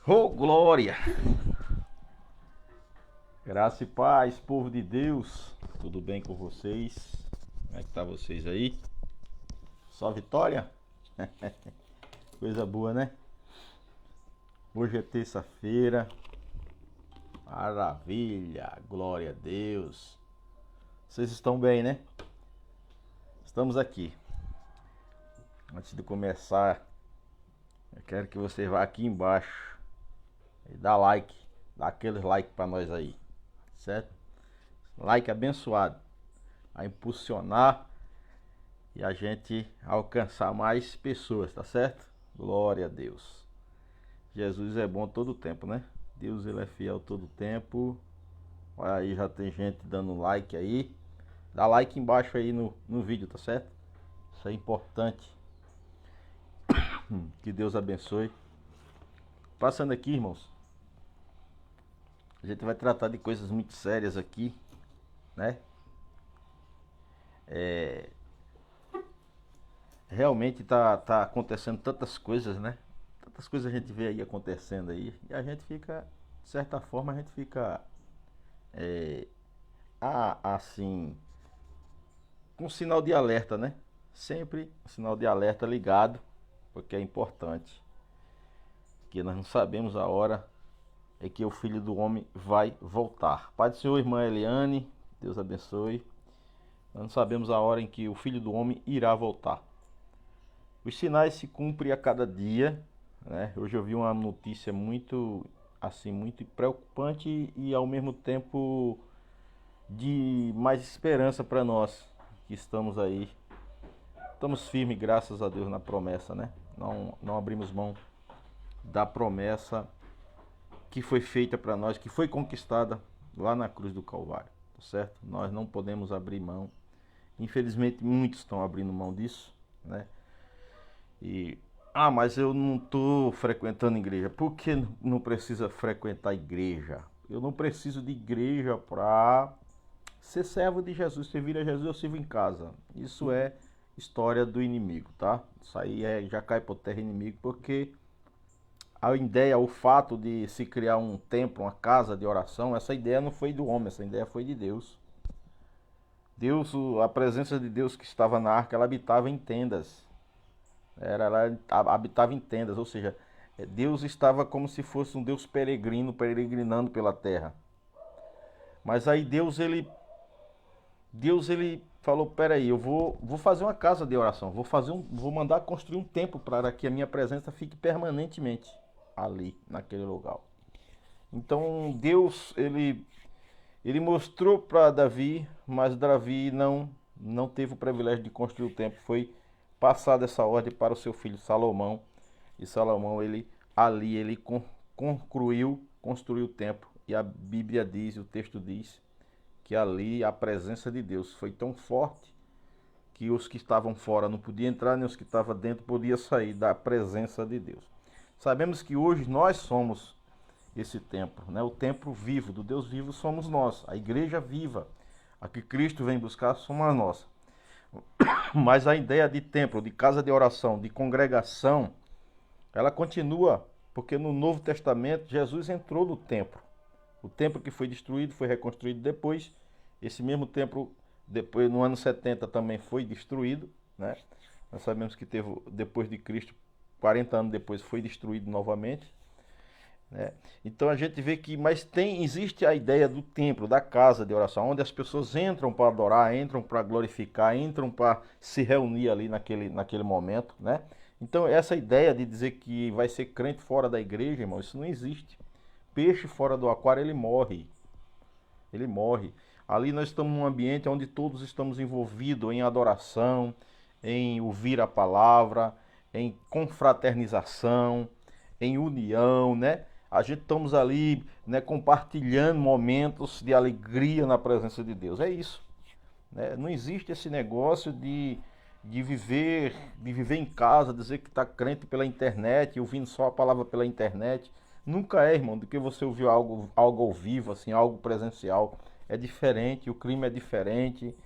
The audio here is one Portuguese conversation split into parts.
Ô, glória! Graça e paz, povo de Deus. Tudo bem com vocês? Como é que tá vocês aí? Só vitória? Coisa boa, né? Hoje é terça-feira. Maravilha! Glória a Deus. Vocês estão bem, né? Estamos aqui. Antes de começar, eu quero que você vá aqui embaixo e dá like. Dá aquele like pra nós aí, certo? Like abençoado. A impulsionar e a gente alcançar mais pessoas, tá certo? Glória a Deus. Jesus é bom todo tempo, né? Deus ele é fiel todo tempo. Olha aí, já tem gente dando like aí. Dá like embaixo aí no vídeo, tá certo? Isso é importante. Que Deus abençoe. Passando aqui, irmãos. A gente vai tratar de coisas muito sérias aqui, né? Realmente tá acontecendo tantas coisas, né? Tantas coisas a gente vê aí acontecendo aí. E a gente fica, de certa forma, a gente fica assim, com sinal de alerta, né? Sempre um sinal de alerta ligado, porque é importante. Que nós não sabemos a hora em que o Filho do Homem vai voltar. Pai do Senhor, irmã Eliane, Deus abençoe. Nós não sabemos a hora em que o Filho do Homem irá voltar. Os sinais se cumprem a cada dia, né? Hoje eu vi uma notícia muito, assim, muito preocupante e ao mesmo tempo de mais esperança para nós que estamos aí. Estamos firmes, graças a Deus, na promessa, né? Não abrimos mão da promessa que foi feita para nós, que foi conquistada lá na cruz do Calvário, tá certo? Nós não podemos abrir mão. Infelizmente, muitos estão abrindo mão disso, né? Mas eu não estou frequentando igreja. Por que não precisa frequentar igreja? Eu não preciso de igreja para ser servo de Jesus. Servir a Jesus, eu sirvo em casa. Isso é história do inimigo, tá? Isso aí já cai por terra inimigo, porque a ideia, o fato de se criar um templo, uma casa de oração, essa ideia não foi do homem, essa ideia foi de Deus. Deus, a presença de Deus que estava na arca, ela habitava em tendas. Ela habitava em tendas, ou seja, Deus estava como se fosse um Deus peregrino, peregrinando pela terra. Mas aí Deus ele falou, peraí, eu vou fazer uma casa de oração, vou mandar construir um templo para que a minha presença fique permanentemente ali, naquele lugar. Então Deus, ele mostrou para Davi, mas Davi não teve o privilégio de construir o templo, foi passada essa ordem para o seu filho Salomão, e Salomão, ele construiu o templo, e a Bíblia diz, o texto diz, que ali a presença de Deus foi tão forte que os que estavam fora não podiam entrar, nem os que estavam dentro podiam sair da presença de Deus. Sabemos que hoje nós somos esse templo, né? O templo vivo, do Deus vivo somos nós, a igreja viva, a que Cristo vem buscar somos nós. Mas a ideia de templo, de casa de oração, de congregação, ela continua, porque no Novo Testamento Jesus entrou no templo. O templo que foi destruído foi reconstruído depois. Esse mesmo templo, depois no ano 70 também foi destruído, né? Nós sabemos que teve, depois de Cristo, 40 anos depois, foi destruído novamente, né? Então a gente vê que, mas existe a ideia do templo, da casa de oração, onde as pessoas entram para adorar, entram para glorificar, entram para se reunir ali naquele momento, né? Então essa ideia de dizer que vai ser crente fora da igreja, irmão, isso não existe. Peixe fora do aquário, ele morre. Ele morre. Ali nós estamos num ambiente onde todos estamos envolvidos em adoração, em ouvir a palavra, em confraternização, em união, né? A gente estamos ali, né, compartilhando momentos de alegria na presença de Deus. É isso, né? Não existe esse negócio de viver em casa, dizer que está crente pela internet, ouvindo só a palavra pela internet. Nunca é, irmão, do que você ouviu algo ao vivo, assim, algo presencial. É diferente, o clima é diferente,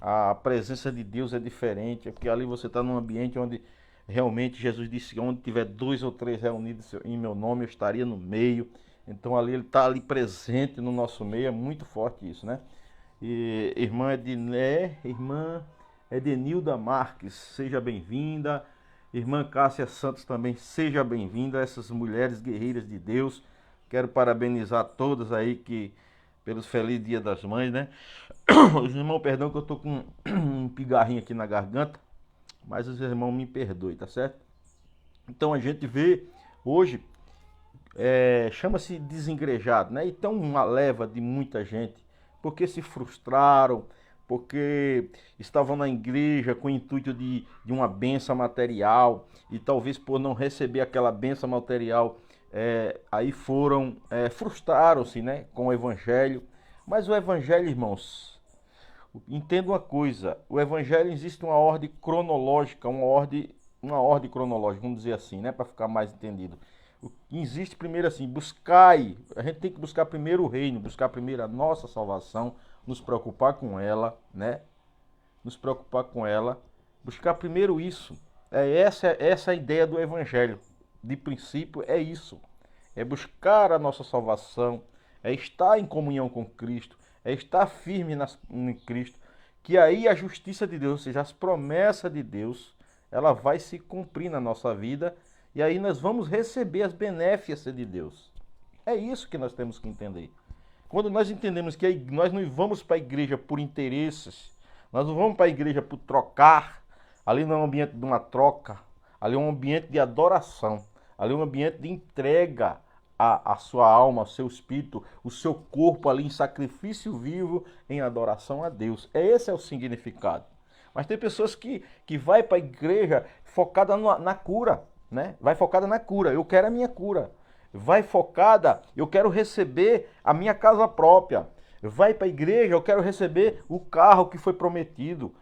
a presença de Deus é diferente, porque ali você está num ambiente onde Realmente Jesus disse que onde tiver 2 ou 3 reunidos em meu nome, eu estaria no meio. Então ali ele está ali presente no nosso meio, é muito forte isso, né? E irmã Edenilda Marques, seja bem-vinda. Irmã Cássia Santos também, seja bem-vinda. Essas mulheres guerreiras de Deus. Quero parabenizar todas aí que pelos felizes Dia das Mães, né? Os irmãos, perdão que eu tô com um pigarrinho aqui na garganta, mas os irmãos me perdoem, tá certo? Então a gente vê hoje, chama-se desengrejado, né? Então uma leva de muita gente, porque se frustraram, porque estavam na igreja com o intuito de uma bênção material, e talvez por não receber aquela bênção material, aí foram, frustraram-se, né, com o evangelho. Mas o evangelho, irmãos, entenda uma coisa, o evangelho existe uma ordem cronológica, uma ordem cronológica, vamos dizer assim, né, para ficar mais entendido. Existe primeiro assim, buscai, a gente tem que buscar primeiro o reino, buscar primeiro a nossa salvação, nos preocupar com ela, né? Nos preocupar com ela, buscar primeiro isso. Essa a ideia do evangelho. De princípio é isso. É buscar a nossa salvação, é estar em comunhão com Cristo, é estar firme em Cristo, que aí a justiça de Deus, ou seja, as promessas de Deus, ela vai se cumprir na nossa vida, e aí nós vamos receber as benéficas de Deus. É isso que nós temos que entender. Quando nós entendemos que nós não vamos para a igreja por interesses, nós não vamos para a igreja por trocar, ali não é um ambiente de uma troca, ali é um ambiente de adoração, ali é um ambiente de entrega à sua alma, ao seu espírito, o seu corpo ali em sacrifício vivo, em adoração a Deus. Esse é o significado. Mas tem pessoas que vai para a igreja focada na cura, né? Vai focada na cura. Eu quero a minha cura. Vai focada, eu quero receber a minha casa própria. Vai para a igreja, eu quero receber o carro que foi prometido.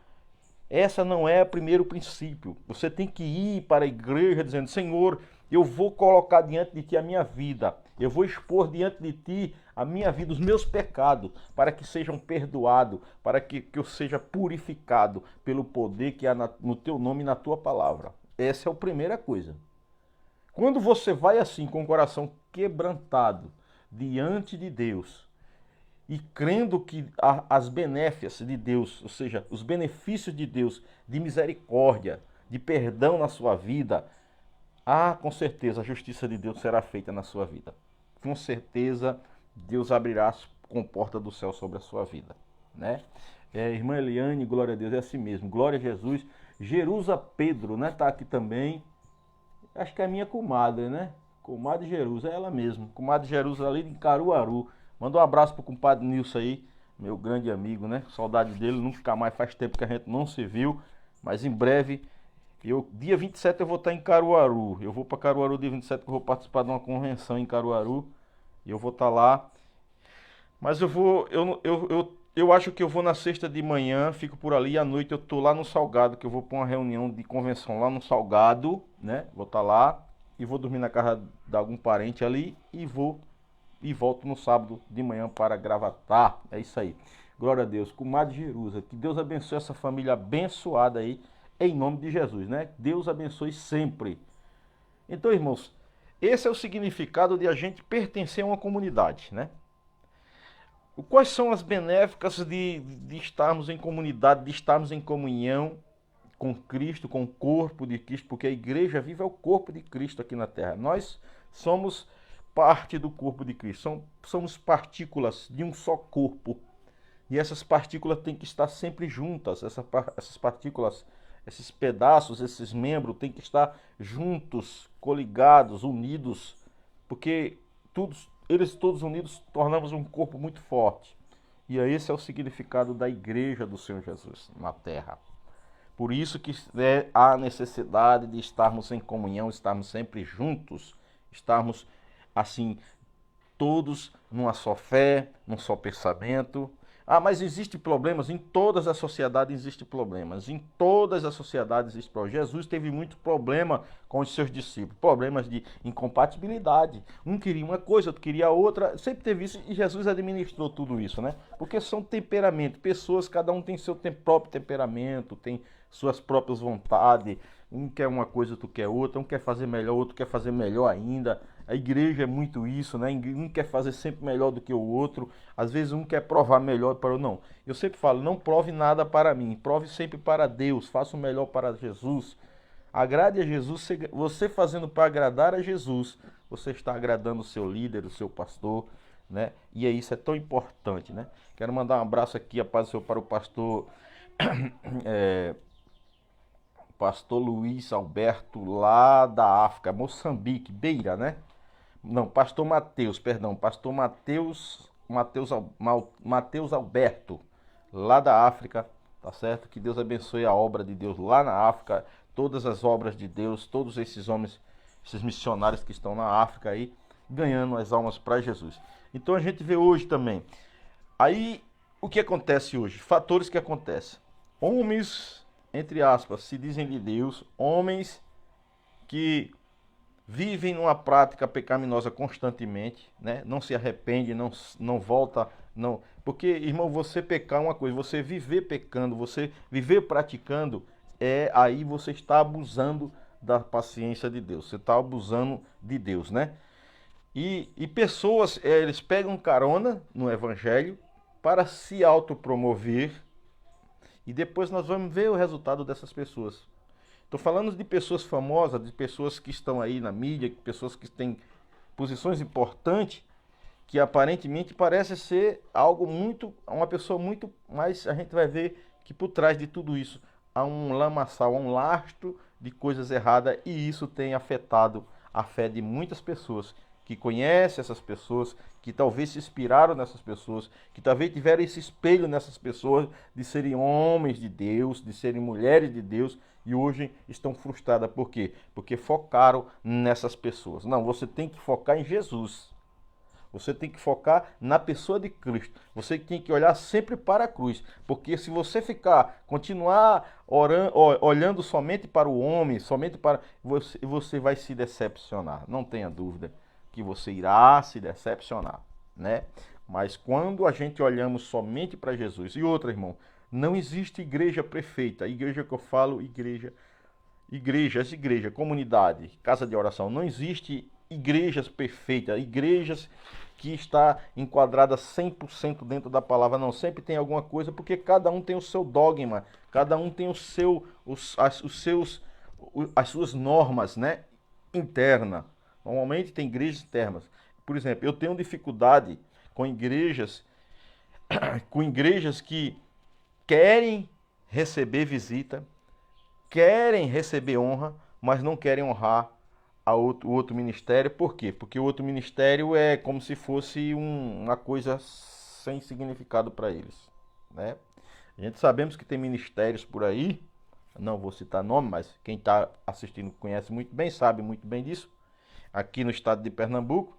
Essa não é o primeiro princípio. Você tem que ir para a igreja dizendo: Senhor, eu vou colocar diante de ti a minha vida. Eu vou expor diante de ti a minha vida, os meus pecados, para que sejam perdoados, para que eu seja purificado pelo poder que há no teu nome e na tua palavra. Essa é a primeira coisa. Quando você vai assim, com o coração quebrantado, diante de Deus, e crendo que as benéficas de Deus, ou seja, os benefícios de Deus, de misericórdia, de perdão na sua vida, com certeza a justiça de Deus será feita na sua vida. Com certeza Deus abrirá as comportas do céu sobre a sua vida, né? Irmã Eliane, glória a Deus, é assim mesmo. Glória a Jesus. Jerusa Pedro, né? Tá aqui também. Acho que é a minha comadre, né? Comadre Jerusa, é ela mesmo. Comadre Jerusa ali em Caruaru. Manda um abraço pro compadre Nilson aí, meu grande amigo, né? Saudade dele, nunca mais, faz tempo que a gente não se viu. Mas em breve, dia 27 eu vou estar em Caruaru. Eu vou para Caruaru dia 27, que eu vou participar de uma convenção em Caruaru. E eu vou estar lá. Mas eu acho que eu vou na sexta de manhã, fico por ali, e à noite eu tô lá no Salgado, que eu vou para uma reunião de convenção lá no Salgado, né? Vou estar lá e vou dormir na casa de algum parente ali e volto no sábado de manhã para Gravatar. É isso aí. Glória a Deus. Comadre Jerusa, que Deus abençoe essa família abençoada aí, em nome de Jesus, né? Deus abençoe sempre. Então, irmãos, esse é o significado de a gente pertencer a uma comunidade, né? Quais são as benéficas de estarmos em comunidade, de estarmos em comunhão com Cristo, com o corpo de Cristo, porque a igreja viva é o corpo de Cristo aqui na terra. Nós somos parte do corpo de Cristo, somos partículas de um só corpo. E essas partículas têm que estar sempre juntas, essas partículas, esses pedaços, esses membros têm que estar juntos, coligados, unidos, porque eles todos unidos tornamos um corpo muito forte. E esse é o significado da igreja do Senhor Jesus na terra. Por isso que há necessidade de estarmos em comunhão, estarmos sempre juntos, estarmos assim, todos numa só fé, num só pensamento. Mas existem problemas, em todas as sociedades existem problemas, em todas as sociedades existem problemas. Jesus teve muito problema com os seus discípulos, problemas de incompatibilidade. Um queria uma coisa, outro queria outra, sempre teve isso, e Jesus administrou tudo isso, né? Porque são temperamentos, pessoas, cada um tem seu próprio temperamento, tem suas próprias vontades, Um quer uma coisa, outro quer outra. Um quer fazer melhor, outro quer fazer melhor ainda. A igreja é muito isso, né? Um quer fazer sempre melhor do que o outro. Às vezes um quer provar melhor para o não. Eu sempre falo, não prove nada para mim. Prove sempre para Deus. Faça o melhor para Jesus. Agrade a Jesus. Você fazendo para agradar a Jesus, você está agradando o seu líder, o seu pastor, né? E isso é tão importante, né? Quero mandar um abraço aqui, a paz do Senhor, para o pastor pastor Luiz Alberto, lá da África, Moçambique, Beira, né? Não, pastor Mateus, perdão, pastor Mateus Alberto, lá da África, tá certo? Que Deus abençoe a obra de Deus lá na África, todas as obras de Deus, todos esses homens, esses missionários que estão na África aí, ganhando as almas para Jesus. Então a gente vê hoje também. Aí, o que acontece hoje? Fatores que acontecem. Homens, entre aspas, se dizem de Deus, homens que vivem numa prática pecaminosa constantemente, né? Não se arrepende, não volta, não. Porque, irmão, você pecar é uma coisa, você viver pecando, você viver praticando, aí você está abusando da paciência de Deus, você está abusando de Deus, né? E pessoas, eles pegam carona no evangelho para se autopromover e depois nós vamos ver o resultado dessas pessoas. Estou falando de pessoas famosas, de pessoas que estão aí na mídia, pessoas que têm posições importantes, que aparentemente parece ser algo muito, uma pessoa muito, mas a gente vai ver que por trás de tudo isso há um lamaçal, há um lastro de coisas erradas e isso tem afetado a fé de muitas pessoas que conhecem essas pessoas, que talvez se inspiraram nessas pessoas, que talvez tiveram esse espelho nessas pessoas de serem homens de Deus, de serem mulheres de Deus e hoje estão frustradas. Por quê? Porque focaram nessas pessoas. Não, você tem que focar em Jesus. Você tem que focar na pessoa de Cristo. Você tem que olhar sempre para a cruz. Porque se você continuar olhando somente para o homem, somente para você vai se decepcionar. Não tenha dúvida que você irá se decepcionar, né? Mas quando a gente olhamos somente para Jesus. E outra, irmão, não existe igreja perfeita. A igreja que eu falo, igreja, comunidade, casa de oração. Não existe igrejas perfeitas, igrejas que está enquadrada 100% dentro da palavra. Não, sempre tem alguma coisa, porque cada um tem o seu dogma, cada um tem as suas normas, né, interna. Normalmente tem igrejas internas. Por exemplo, eu tenho dificuldade com igrejas que querem receber visita, querem receber honra, mas não querem honrar o outro ministério. Por quê? Porque o outro ministério é como se fosse uma coisa sem significado para eles, né? A gente sabemos que tem ministérios por aí, não vou citar nome, mas quem está assistindo conhece muito bem, sabe muito bem disso, aqui no estado de Pernambuco,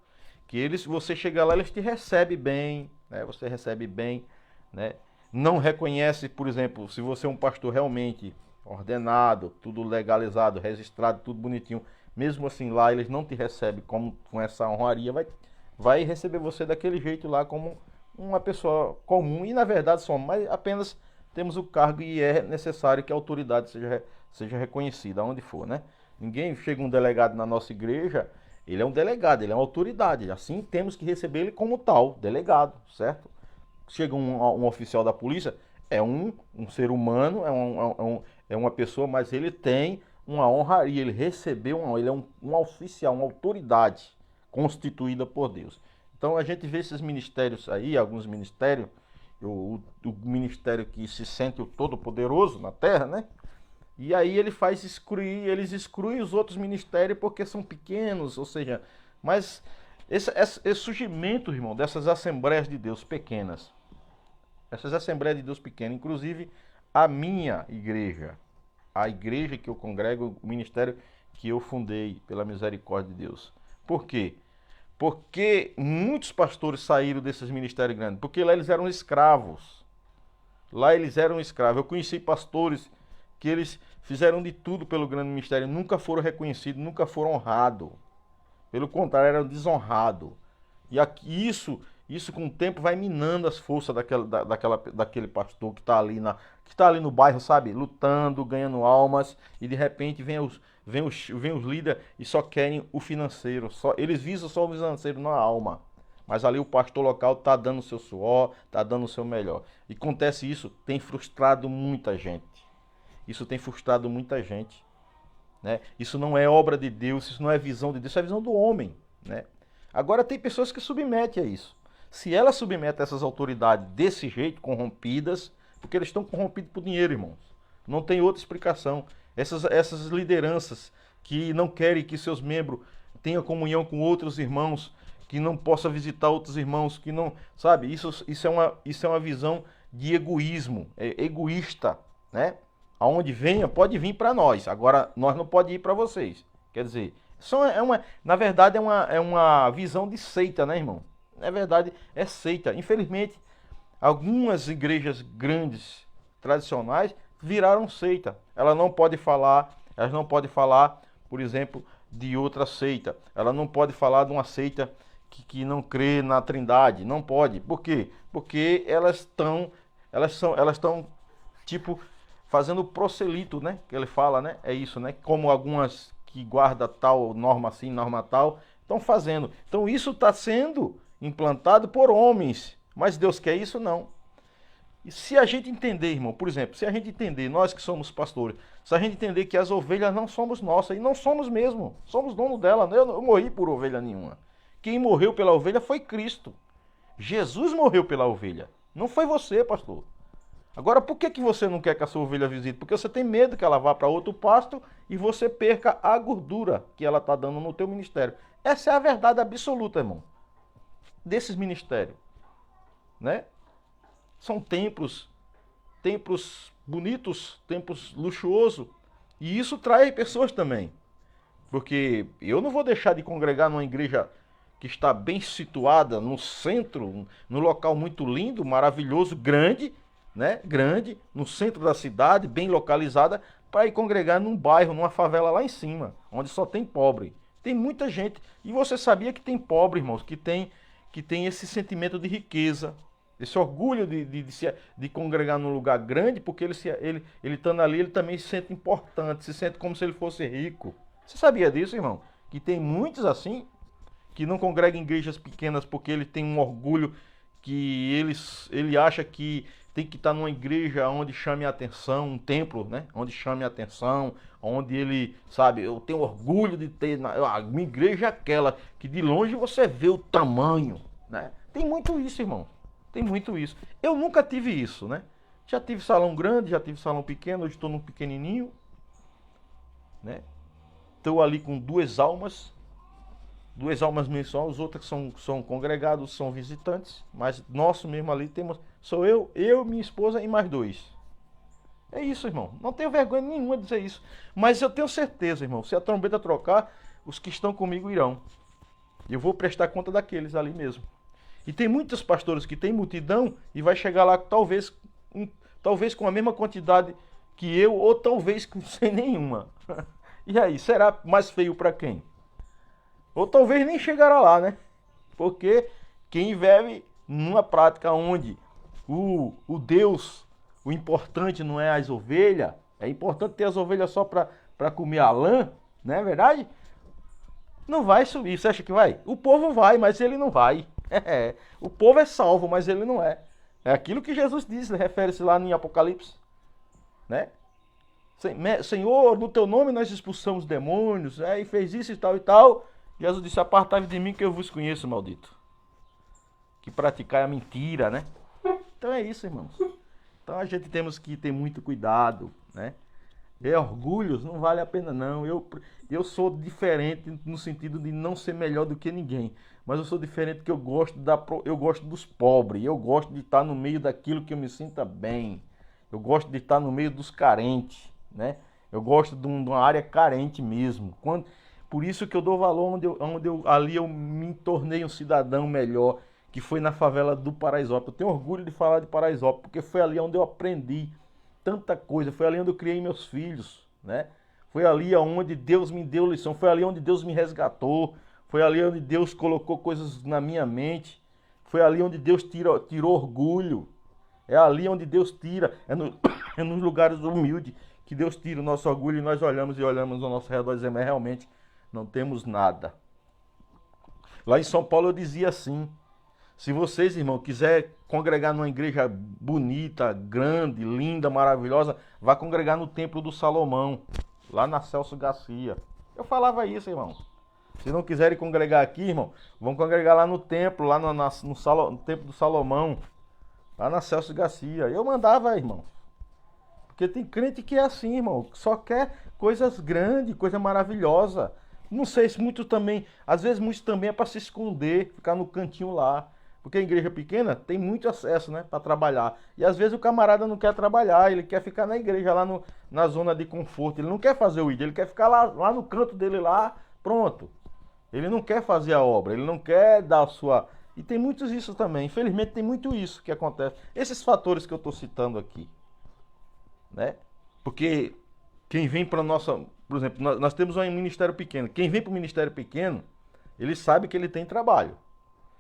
que você chega lá, eles te recebem bem, né? Você recebe bem, né? Não reconhece, por exemplo, se você é um pastor realmente ordenado, tudo legalizado, registrado, tudo bonitinho, mesmo assim lá eles não te recebem com essa honraria, vai receber você daquele jeito lá como uma pessoa comum e na verdade somos, mas apenas temos o cargo e é necessário que a autoridade seja reconhecida, aonde for, né? Ninguém chega um delegado na nossa igreja, ele é um delegado, ele é uma autoridade, assim temos que receber ele como tal, delegado, certo? Chega um oficial da polícia, é um ser humano, é uma pessoa, mas ele tem uma honraria, ele recebeu, ele é um oficial, uma autoridade constituída por Deus. Então a gente vê esses ministérios aí, alguns ministérios, o ministério que se sente o todo-poderoso na terra, né? E aí eles excluem os outros ministérios porque são pequenos, ou seja, mas esse surgimento, irmão, dessas assembleias de Deus pequenas, essas assembleias de Deus pequenas, inclusive a minha igreja, a igreja que eu congrego, o ministério que eu fundei pela misericórdia de Deus. Por quê? Porque muitos pastores saíram desses ministérios grandes, porque lá eles eram escravos. Lá eles eram escravos. Eu conheci pastores que eles fizeram de tudo pelo grande ministério, nunca foram reconhecidos, nunca foram honrados. Pelo contrário, eram desonrados. isso com o tempo vai minando as forças daquele pastor que está ali no bairro, sabe, lutando, ganhando almas, e de repente vem os líderes e só querem o financeiro, eles visam só o financeiro, não a alma. Mas ali o pastor local está dando o seu suor, está dando o seu melhor. E acontece isso, tem frustrado muita gente. Isso tem frustrado muita gente. Né? Isso não é obra de Deus, isso não é visão de Deus, isso é visão do homem. Né? Agora tem pessoas que submetem a isso. Se ela submete essas autoridades desse jeito, corrompidas, porque eles estão corrompidos por dinheiro, irmãos. Não tem outra explicação. Essas lideranças que não querem que seus membros tenham comunhão com outros irmãos, que não possa visitar outros irmãos, que não, sabe, isso é uma visão de egoísmo, é egoísta, né? Aonde venha, pode vir para nós, agora nós não pode ir para vocês. Quer dizer, na verdade é uma visão de seita, né, irmão? Na verdade é seita. Infelizmente, algumas igrejas grandes, tradicionais, viraram seita. Elas não podem falar, por exemplo, de outra seita. Ela não pode falar de uma seita que não crê na Trindade, não pode. Por quê? Porque elas estão tipo fazendo prosselito, né? Que ele fala, né? É isso, né? Como algumas que guardam tal norma assim, norma tal, estão fazendo. Então isso está sendo implantado por homens, mas Deus quer isso? Não. E se a gente entender, irmão, por exemplo, se a gente entender, nós que somos pastores, se a gente entender que as ovelhas não somos nossas, e não somos mesmo, somos dono dela, eu não morri por ovelha nenhuma. Quem morreu pela ovelha foi Cristo. Jesus morreu pela ovelha. Não foi você, pastor. Agora, por que você não quer que a sua ovelha visite? Porque você tem medo que ela vá para outro pasto e você perca a gordura que ela está dando no teu ministério. Essa é a verdade absoluta, irmão, desses ministérios. Né? São templos bonitos, templos luxuosos. E isso trai pessoas também. Porque eu não vou deixar de congregar numa igreja que está bem situada no centro, num local muito lindo, maravilhoso, grande, né? Grande, no centro da cidade, bem localizada, para ir congregar num bairro, numa favela lá em cima, onde só tem pobre. Tem muita gente. E você sabia que tem pobre, irmãos, que tem esse sentimento de riqueza, esse orgulho de congregar num lugar grande, porque ele estando ali, ele também se sente importante, se sente como se ele fosse rico. Você sabia disso, irmão? Que tem muitos assim, que não congregam em igrejas pequenas porque ele tem um orgulho que ele acha que tem que estar numa igreja onde chame a atenção, um templo, né? Onde chame a atenção, onde ele, sabe, eu tenho orgulho de ter, a minha igreja é aquela, que de longe você vê o tamanho, né? Tem muito isso, irmão. Tem muito isso. Eu nunca tive isso, né? Já tive salão grande, já tive salão pequeno, hoje estou num pequenininho, né? Estou ali com duas almas mensuais, os outros são congregados, são visitantes, mas nosso mesmo ali sou eu, minha esposa e mais dois. É isso, irmão. Não tenho vergonha nenhuma de dizer isso. Mas eu tenho certeza, irmão, se a trombeta trocar, os que estão comigo irão. Eu vou prestar conta daqueles ali mesmo. E tem muitos pastores que tem multidão e vai chegar lá talvez com a mesma quantidade que eu, ou talvez sem nenhuma. E aí, será mais feio para quem? Ou talvez nem chegará lá, né? Porque quem vive numa prática onde o Deus, o importante não é as ovelhas, é importante ter as ovelhas só para comer a lã, não é verdade? Não vai subir. Você acha que vai? O povo vai, mas ele não vai. O povo é salvo, mas ele não é. É aquilo que Jesus disse, refere-se lá em Apocalipse, né? Senhor, no teu nome nós expulsamos demônios, e fez isso e tal e tal. Jesus disse, apartai-vos de mim que eu vos conheço, maldito. Que praticar a mentira, né? Então é isso, irmãos. Então a gente temos que ter muito cuidado, né? Orgulhos não vale a pena não. Eu sou diferente no sentido de não ser melhor do que ninguém. Mas eu sou diferente porque eu gosto dos pobres. Eu gosto de estar no meio daquilo que eu me sinta bem. Eu gosto de estar no meio dos carentes, né? Eu gosto de uma área carente mesmo. Por isso que eu dou valor ali eu me tornei um cidadão melhor, que foi na favela do Paraisópolis. Eu tenho orgulho de falar de Paraisópolis, porque foi ali onde eu aprendi tanta coisa, foi ali onde eu criei meus filhos, né? Foi ali onde Deus me deu lição, foi ali onde Deus me resgatou, foi ali onde Deus colocou coisas na minha mente, Foi ali onde Deus tirou orgulho. É ali onde Deus tira. É nos lugares humildes que Deus tira o nosso orgulho e nós olhamos ao nosso redor e dizemos, mas realmente não temos nada. Lá em São Paulo eu dizia assim, se vocês, irmão, quiser congregar numa igreja bonita, grande, linda, maravilhosa, vá congregar no Templo do Salomão, lá na Celso Garcia. Eu falava isso, irmão. Se não quiserem congregar aqui, irmão, vão congregar lá no templo, lá no Templo do Salomão, lá na Celso Garcia. Eu mandava, irmão. Porque tem crente que é assim, irmão, que só quer coisas grandes, coisa maravilhosa. Não sei se muito também, às vezes muito também é para se esconder, ficar no cantinho lá. Porque a igreja pequena tem muito acesso, né, para trabalhar. E às vezes o camarada não quer trabalhar, ele quer ficar na igreja, lá na zona de conforto. Ele não quer fazer o ID, ele quer ficar lá no canto dele lá, pronto. Ele não quer fazer a obra, ele não quer dar a sua... E tem muitos isso também, infelizmente tem muito isso que acontece. Esses fatores que eu estou citando aqui, né? Porque quem vem para nossa... Por exemplo, nós temos um ministério pequeno. Quem vem para o ministério pequeno, ele sabe que ele tem trabalho.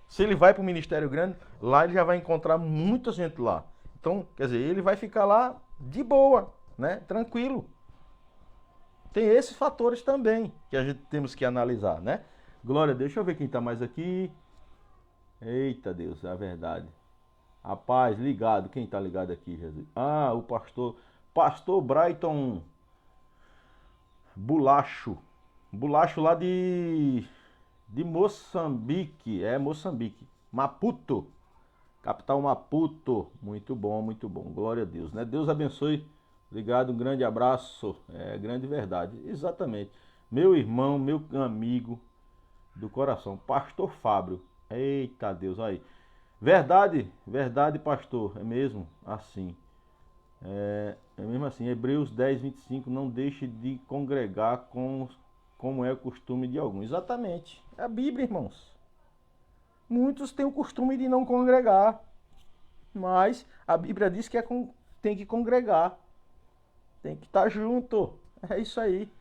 Se ele vai para o ministério grande, lá ele já vai encontrar muita gente lá. Então, quer dizer, ele vai ficar lá de boa, né? Tranquilo. Tem esses fatores também que a gente temos que analisar, né? Glória a Deus. Deixa eu ver quem está mais aqui. Eita Deus, é a verdade. Rapaz, ligado. Quem está ligado aqui, Jesus? Ah, o pastor Brighton Bulacho. Bulacho lá de Moçambique. É Moçambique. Maputo. Capital Maputo. Muito bom, muito bom. Glória a Deus, né? Deus abençoe. Obrigado, um grande abraço. É grande verdade. Exatamente. Meu irmão, meu amigo do coração, pastor Fábio. Eita Deus, aí. Verdade, verdade, pastor. É mesmo assim. É mesmo assim. Hebreus 10, 25. Não deixe de congregar como é o costume de alguns. Exatamente. É a Bíblia, irmãos. Muitos têm o costume de não congregar. Mas a Bíblia diz que tem que congregar. Tem que estar junto. É isso aí.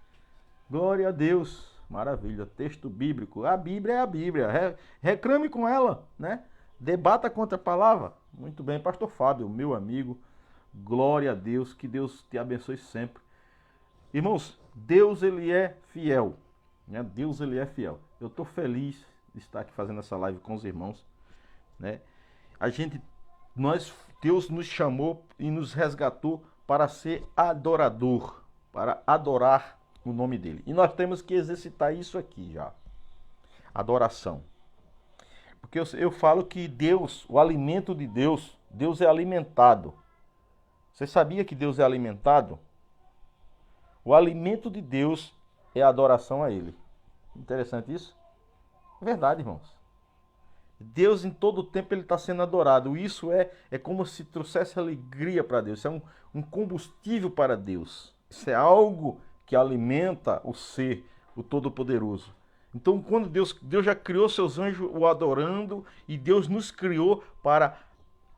Glória a Deus. Maravilha. Texto bíblico. A Bíblia é a Bíblia. Reclame com ela, né? Debata contra a palavra. Muito bem, pastor Fábio, meu amigo. Glória a Deus. Que Deus te abençoe sempre. Irmãos, Deus, ele é fiel. Né? Deus, ele é fiel. Eu estou feliz de estar aqui fazendo essa live com os irmãos, né? Deus nos chamou e nos resgatou para ser adorador, para adorar o nome dele. E nós temos que exercitar isso aqui já. Adoração. Porque eu falo que Deus, o alimento de Deus, Deus é alimentado. Você sabia que Deus é alimentado? O alimento de Deus é a adoração a ele. Interessante isso? É verdade, irmãos. Deus em todo o tempo ele está sendo adorado. Isso é como se trouxesse alegria para Deus. Isso é um combustível para Deus. Isso é algo que alimenta o ser, o Todo-Poderoso. Então, quando Deus já criou seus anjos o adorando, e Deus nos criou para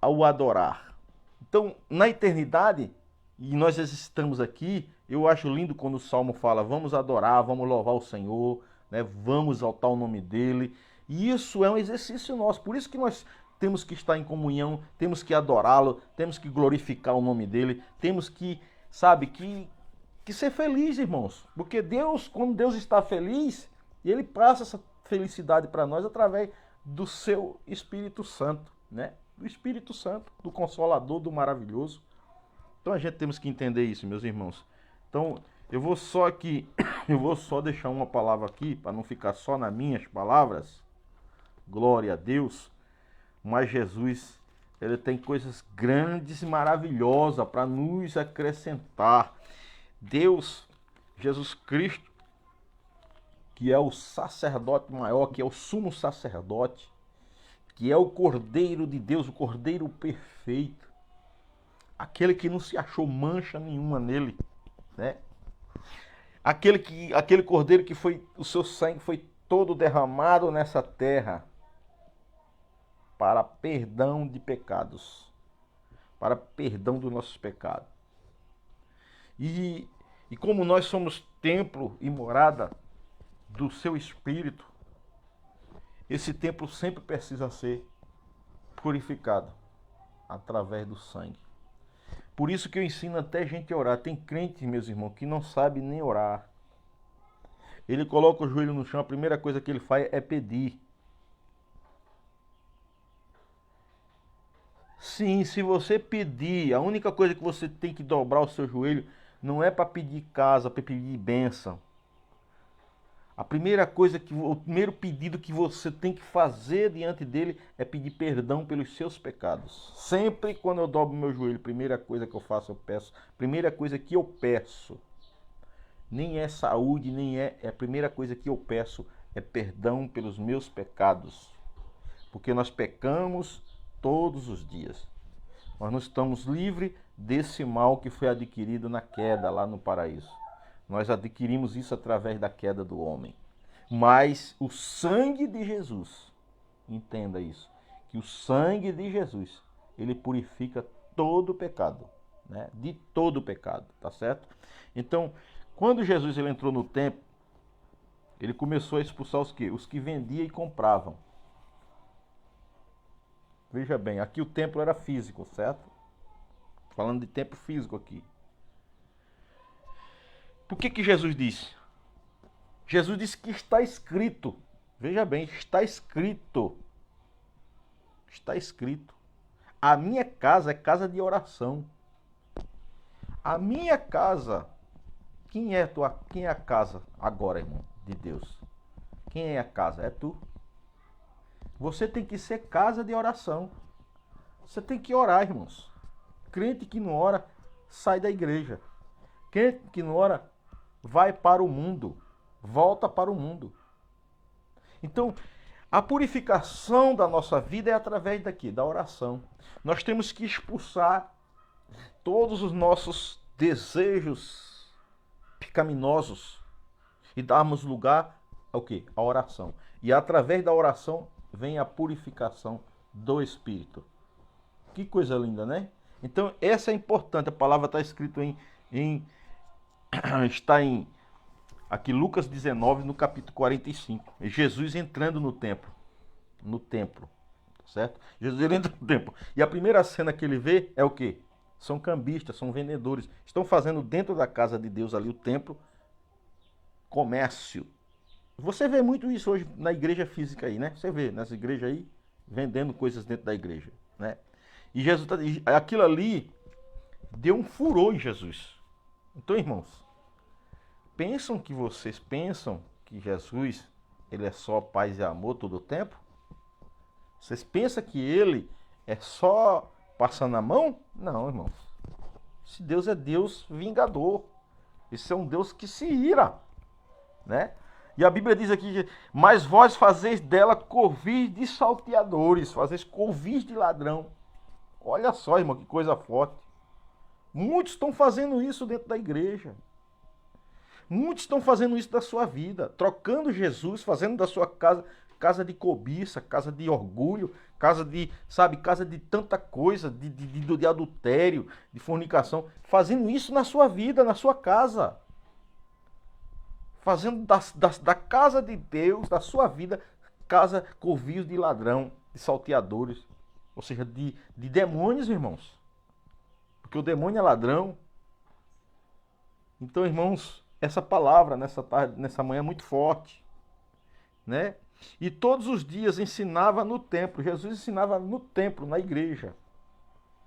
o adorar. Então, na eternidade, e nós estamos aqui, eu acho lindo quando o Salmo fala, vamos adorar, vamos louvar o Senhor, né? Vamos exaltar o nome dele. E isso é um exercício nosso. Por isso que nós temos que estar em comunhão, temos que adorá-lo, temos que glorificar o nome dele, temos que, que ser feliz, irmãos. Porque Deus, quando Deus está feliz, ele passa essa felicidade para nós através do seu Espírito Santo, né? Do Espírito Santo, do Consolador, do Maravilhoso. Então a gente temos que entender isso, meus irmãos. Então eu vou só deixar uma palavra aqui, para não ficar só nas minhas palavras. Glória a Deus. Mas Jesus, ele tem coisas grandes e maravilhosas para nos acrescentar. Deus, Jesus Cristo, que é o sacerdote maior, que é o sumo sacerdote, que é o Cordeiro de Deus, o Cordeiro perfeito, aquele que não se achou mancha nenhuma nele, né? Aquele Cordeiro que o seu sangue foi todo derramado nessa terra para perdão de pecados, para perdão dos nossos pecados. E como nós somos templo e morada do seu Espírito, esse templo sempre precisa ser purificado através do sangue. Por isso que eu ensino até gente a orar. Tem crente, meus irmãos, que não sabe nem orar. Ele coloca o joelho no chão, a primeira coisa que ele faz é pedir. Sim, se você pedir, a única coisa que você tem que dobrar o seu joelho não é para pedir casa, para pedir bênção. A primeira coisa o primeiro pedido que você tem que fazer diante dele é pedir perdão pelos seus pecados. Sempre quando eu dobro meu joelho, primeira coisa que eu faço, eu peço. Primeira coisa que eu peço, nem é saúde, nem é a primeira coisa que eu peço é perdão pelos meus pecados. Porque nós pecamos todos os dias. Nós não estamos livres desse mal que foi adquirido na queda lá no paraíso. Nós adquirimos isso através da queda do homem. Mas o sangue de Jesus, entenda isso, que o sangue de Jesus, ele purifica todo o pecado, né? De todo o pecado, tá certo? Então, quando Jesus ele entrou no templo, ele começou a expulsar os quê? Os que vendiam e compravam. Veja bem, aqui o templo era físico, certo? Falando de templo físico aqui. Por que Jesus disse? Jesus disse que está escrito. Veja bem, está escrito. Está escrito. A minha casa é casa de oração. A minha casa. Quem é a casa agora, irmão, de Deus? Quem é a casa? É tu. Você tem que ser casa de oração. Você tem que orar, irmãos. Crente que não ora, sai da igreja. Crente que não ora, vai para o mundo, volta para o mundo. Então, a purificação da nossa vida é através daqui, da oração. Nós temos que expulsar todos os nossos desejos pecaminosos e darmos lugar ao quê? A oração. E através da oração vem a purificação do Espírito. Que coisa linda, né? Então, essa é importante. A palavra está escrita está em aqui Lucas 19, no capítulo 45. Jesus entrando no templo. No templo. Certo? Jesus ele entra no templo. E a primeira cena que ele vê é o quê? São cambistas, são vendedores. Estão fazendo dentro da casa de Deus ali, o templo, comércio. Você vê muito isso hoje na igreja física aí, né? Você vê nessa igreja aí, vendendo coisas dentro da igreja, né? E Jesus, aquilo ali deu um furor em Jesus. Então, irmãos, vocês pensam que Jesus, ele é só paz e amor todo o tempo? Vocês pensam que ele é só passando a mão? Não, irmãos. Esse Deus é Deus vingador. Esse é um Deus que se ira, né? E a Bíblia diz aqui, mas vós fazeis dela covis de salteadores, fazeis covis de ladrão. Olha só, irmão, que coisa forte. Muitos estão fazendo isso dentro da igreja. Muitos estão fazendo isso da sua vida, trocando Jesus, fazendo da sua casa casa de cobiça, casa de orgulho, casa de, sabe, casa de tanta coisa, de adultério, de fornicação, fazendo isso na sua vida, na sua casa. Fazendo da casa de Deus, da sua vida, casa covios de ladrão, de salteadores, ou seja, de demônios, irmãos. Porque o demônio é ladrão. Então, irmãos, essa palavra nessa tarde, nessa manhã é muito forte, né? E todos os dias ensinava no templo. Jesus ensinava no templo, na igreja.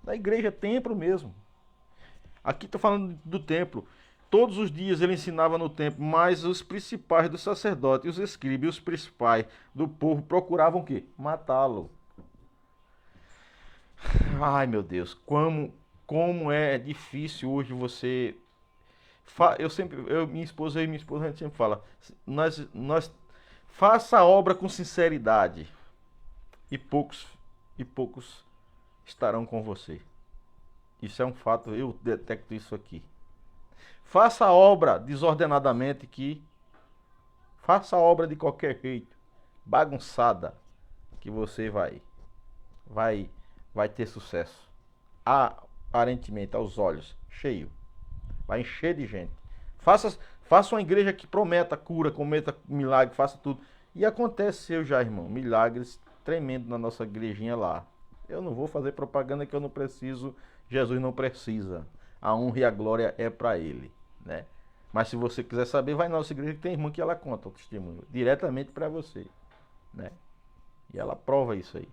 Na igreja, templo mesmo. Aqui estou falando do templo. Todos os dias ele ensinava no templo, mas os principais dos sacerdotes, os escribas e os principais do povo procuravam o quê? Matá-lo. Ai, meu Deus, como é difícil hoje você... minha esposa a gente sempre fala, nós faça a obra com sinceridade e poucos estarão com você. Isso é um fato, eu detecto isso aqui. Faça a obra desordenadamente, faça a obra de qualquer jeito, bagunçada, que você vai ter sucesso. Aparentemente, aos olhos, cheio. Vai encher de gente. Faça uma igreja que prometa cura, cometa milagre, faça tudo. E aconteceu já, irmão, milagres tremendos na nossa igrejinha lá. Eu não vou fazer propaganda que eu não preciso, Jesus não precisa. A honra e a glória é para Ele, né? Mas se você quiser saber, vai na nossa igreja que tem irmã que ela conta o testemunho diretamente para você, né? E ela prova isso aí.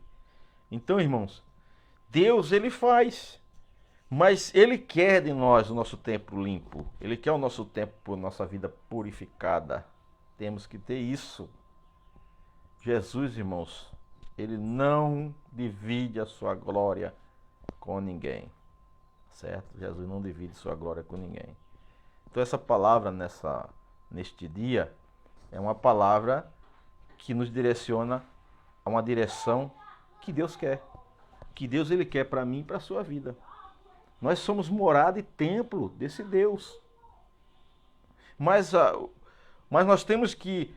Então, irmãos, Deus ele faz, mas Ele quer de nós o nosso tempo limpo. Ele quer o nosso tempo, nossa vida purificada. Temos que ter isso. Jesus, irmãos, Ele não divide a sua glória com ninguém, certo? Jesus não divide sua glória com ninguém. Então essa palavra neste dia é uma palavra que nos direciona a uma direção que Deus quer. Que Deus ele quer para mim e para a sua vida. Nós somos morada e templo desse Deus. Mas nós temos que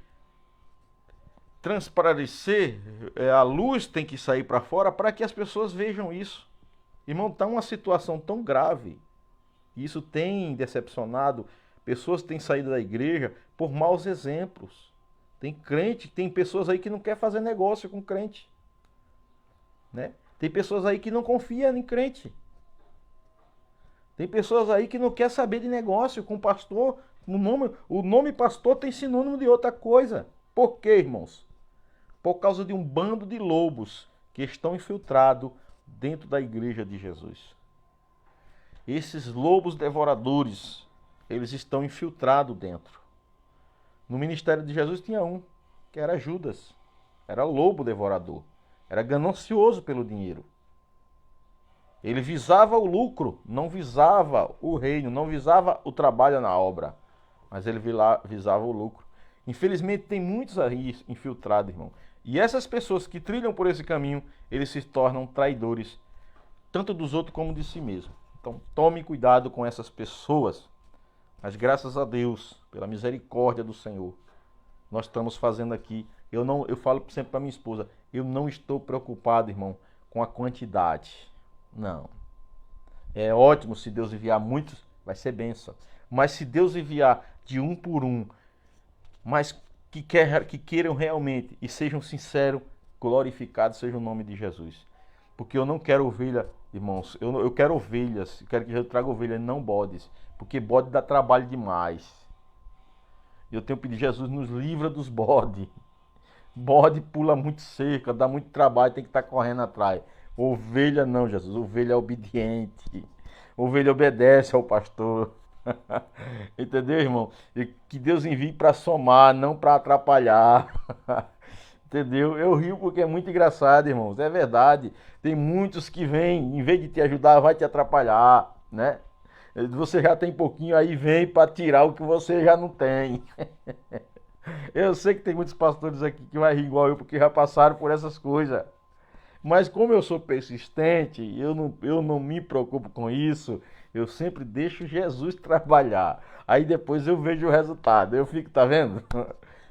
transparecer, a luz tem que sair para fora para que as pessoas vejam isso. Irmão, está uma situação tão grave. Isso tem decepcionado. Pessoas têm saído da igreja por maus exemplos. Tem crente, tem pessoas aí que não quer fazer negócio com crente, né? Tem pessoas aí que não confiam em crente. Tem pessoas aí que não quer saber de negócio com pastor. O nome pastor tem sinônimo de outra coisa. Por quê, irmãos? Por causa de um bando de lobos que estão infiltrados dentro da igreja de Jesus. Esses lobos devoradores, eles estão infiltrados dentro. No ministério de Jesus tinha um, que era Judas. Era lobo devorador. Era ganancioso pelo dinheiro. Ele visava o lucro, não visava o reino, não visava o trabalho na obra. Mas ele visava o lucro. Infelizmente tem muitos aí infiltrados, irmão. E essas pessoas que trilham por esse caminho, eles se tornam traidores, tanto dos outros como de si mesmo. Então tome cuidado com essas pessoas. Mas graças a Deus, pela misericórdia do Senhor, nós estamos fazendo aqui. Eu falo sempre para minha esposa, eu não estou preocupado, irmão, com a quantidade. Não. É ótimo se Deus enviar muitos, vai ser bênção. Mas se Deus enviar de um por um, mas que queiram realmente e sejam sinceros, glorificado seja o nome de Jesus. Porque eu não quero ovelha, irmãos, eu quero ovelhas, eu quero que Jesus traga ovelhas, não bodes. Porque bode dá trabalho demais. Eu tenho pedido, Jesus, nos livra dos bodes. Bode pula muito cerca, dá muito trabalho, tem que estar correndo atrás. Ovelha não, Jesus, ovelha é obediente. Ovelha obedece ao pastor. Entendeu, irmão? E que Deus envie para somar, não para atrapalhar. Entendeu? Eu rio porque é muito engraçado, irmãos. É verdade. Tem muitos que vêm, em vez de te ajudar, vai te atrapalhar, né? Você já tem pouquinho, aí vem para tirar o que você já não tem. Eu sei que tem muitos pastores aqui que vai rir igual eu, porque já passaram por essas coisas. Mas como eu sou persistente, eu não me preocupo com isso, eu sempre deixo Jesus trabalhar. Aí depois eu vejo o resultado. Eu fico, tá vendo?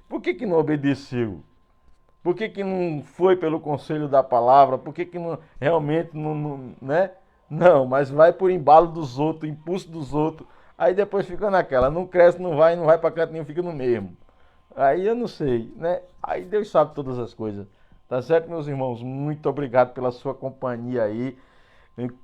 Por que não obedeceu? Por que não foi pelo conselho da palavra? Por que não realmente não, né? Não, mas vai por embalo dos outros, impulso dos outros. Aí depois fica naquela, não cresce, não vai para canto nenhum, fica no mesmo. Aí eu não sei, né? Aí Deus sabe todas as coisas. Tá certo, meus irmãos? Muito obrigado pela sua companhia aí.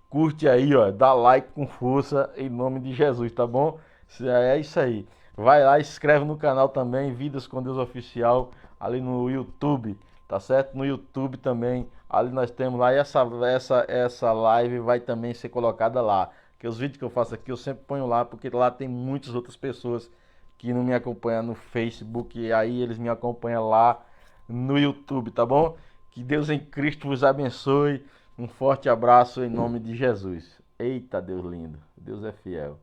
Curte aí, ó, dá like com força em nome de Jesus, tá bom? É isso aí. Vai lá, inscreve no canal também, Vidas com Deus Oficial, ali no YouTube, tá certo? No YouTube também, ali nós temos lá, e essa live vai também ser colocada lá. Que os vídeos que eu faço aqui eu sempre ponho lá, porque lá tem muitas outras pessoas que não me acompanham no Facebook, e aí eles me acompanham lá no YouTube, tá bom? Que Deus em Cristo vos abençoe. Um forte abraço em nome de Jesus. Eita, Deus lindo. Deus é fiel.